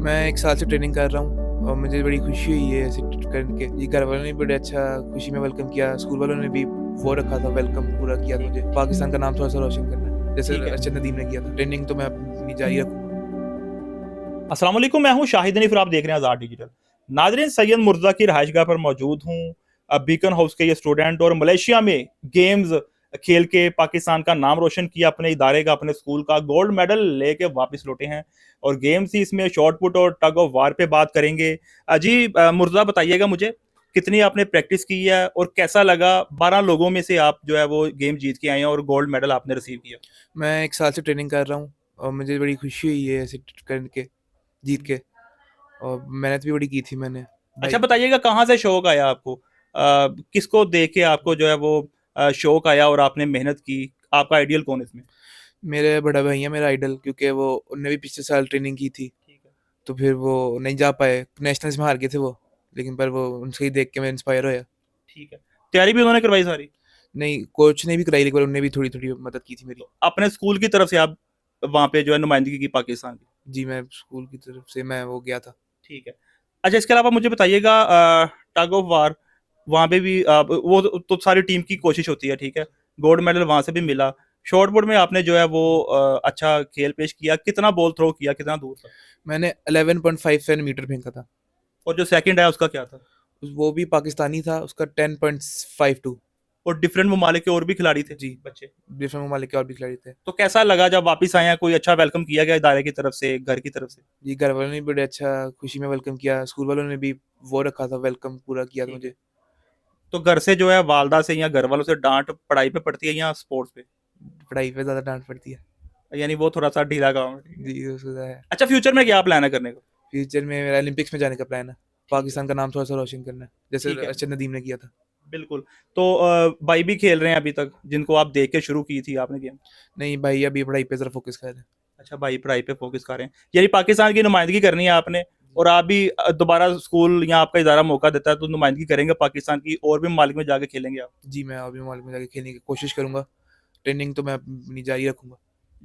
मैं 1 साल से ट्रेनिंग कर रहा हूँ और मुझे बड़ी खुशी हुई है ऐसे करके। जी, घर वालों ने भी बड़े अच्छा खुशी में वेलकम किया, स्कूल वालों ने भी वो रखा था, वेलकम पूरा किया था ठीक मुझे। है, पाकिस्तान का नाम थोड़ा-सा रोशन करना है, जैसे ठीक है। अरशद नदीम ने किया था। ट्रेनिंग तो मैं अपनी जारी रखूँगा। अस्सलाम वालेकुम, मैं हूँ शाहिद हनीफ और आप देख रहे हैं आज़ाद डिजिटल। नाज़रीन, सैयद मुर्तज़ा की रहायशगाह पर मौजूद हूँ। बीकन हाउस के ये स्टूडेंट और मलेशिया में गेम्स खेल के पाकिस्तान का नाम रोशन किया, अपने इदारे का, अपने स्कूल का गोल्ड मेडल लेके वापस लौटे हैं। और गेम्स ही इसमें शॉट पुट और टग ऑफ वार पे बात करेंगे। जी मुर्तज़ा, बताइएगा मुझे कितनी आपने प्रैक्टिस की है और कैसा लगा? 12 लोगों में से आप जो है वो गेम जीत के आए हैं और गोल्ड मेडल आपने रिसीव किया। मैं 1 साल से ट्रेनिंग कर रहा हूँ और मुझे बड़ी खुशी हुई है ऐसे करके, जीत के, और मेहनत भी बड़ी की थी मैंने। अच्छा, भाई, बताइएगा कहाँ से शौक आया आपको? किसको देख के आपको जो है वो शौक आया और आपने मेहनत की? आपका आइडियल कौन है इसमें? मेरे बड़ा भाई है मेरा आइडल, क्योंकि वो उनने भी पिछले साल ट्रेनिंग की थी, ठीक है। तो फिर वो नहीं जा पाए, नेशनल्स में हार गए थे वो, लेकिन पर वो उनसे ही देख के मैं इंस्पायर होया। ठीक है। तैयारी भी उन्होंने करवाई सारी? नहीं, कोच ने भी कराई, लेकिन उन्होंने भी थोड़ी-थोड़ी मदद की थी मेरी। तो अपने स्कूल की तरफ से आप वहाँ पे जो है नुमाइंदगी की पाकिस्तान की? जी, मैं स्कूल की तरफ से मैं वो गया था। ठीक है। अच्छा, इसके अलावा मुझे बताइएगा टग ऑफ वार, वहाँ पे भी वो तो सारी टीम की कोशिश होती है, ठीक है? गोल्ड मेडल वहाँ से भी मिला। शॉट पुट में आपने जो है वो अच्छा खेल पेश किया। कितना बॉल थ्रो किया? कितना दूर तक? मैंने 11.57 मीटर फेंका था। और जो सेकंड है उसका क्या था? वो भी पाकिस्तानी था, उसका 10.52। और डिफरेंट ममालिक के और भी खिलाड़ी थे जी, बच्चे? डिफरेंट ममालिक के और भी खिलाड़ी थे। तो कैसा लगा जब वापस आए हैं? कोई अच्छा वेलकम किया गया इदारे की तरफ से, घर की तरफ से? जी, घर वालों ने भी बड़े अच्छा खुशी में वेलकम किया, स्कूल वालों ने भी वो रखा था, वेलकम पूरा किया था ठीक है। मुझे। तो घर से जो है वालदा से या घर वालों से डांट पढ़ाई पे पड़ती है या स्पोर्ट्स पे? पढ़ाई पे ज़्यादा डाँट पड़ती है। यानी वो थोड़ा सा ढीला काम है, ठीक है। जी, उसको तो है। अच्छा, फ्यूचर में क्या प्लान है करने का? फ्यूचर में मेरा ओलंपिक्स में जाने का प्लान है। ठीक है। पाकिस्तान का नाम थोड़ा-सा रोशन करना है, जैसे ठीक है। अरशद नदीम ने किया था। बिल्कुल। तो भाई भी खेल रहे हैं अभी तक, जिनको आप देख के शुरू की थी आपने गेम? नहीं भाई, अभी पढ़ाई पे ज़रा फ़ोकस कर रहे हैं। अच्छा, भाई पढ़ाई पे फोकस कर रहे हैं, यानी पाकिस्तान की नुमाइंदगी करनी है आपने। जी। और आप भी दोबारा स्कूल या आपका इदारा मौका देता है तो नुमाइंदगी करेंगे पाकिस्तान की, और भी ममालिक में जाके खेलेंगे आप? जी, मैं अभी मॉल में जाके खेलने की कोशिश करूँगा। ट्रेनिंग तो मैं अपनी जारी रखूँगा।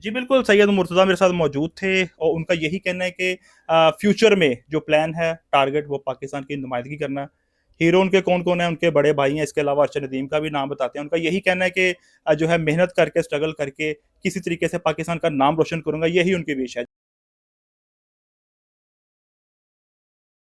जी बिल्कुल, सैयद मुर्तज़ा मेरे साथ मौजूद थे और उनका यही कहना है कि फ्यूचर में जो प्लान है, टारगेट, वो पाकिस्तान की नुमाइंदगी करना है। हीरो उनके कौन-कौन हैं? उनके बड़े भाई हैं, इसके अलावा अरशद नदीम का भी नाम बताते हैं। उनका यही कहना है कि जो है मेहनत करके, स्ट्रगल करके किसी तरीके से पाकिस्तान का नाम रोशन करूँगा, यही उनकी विश है।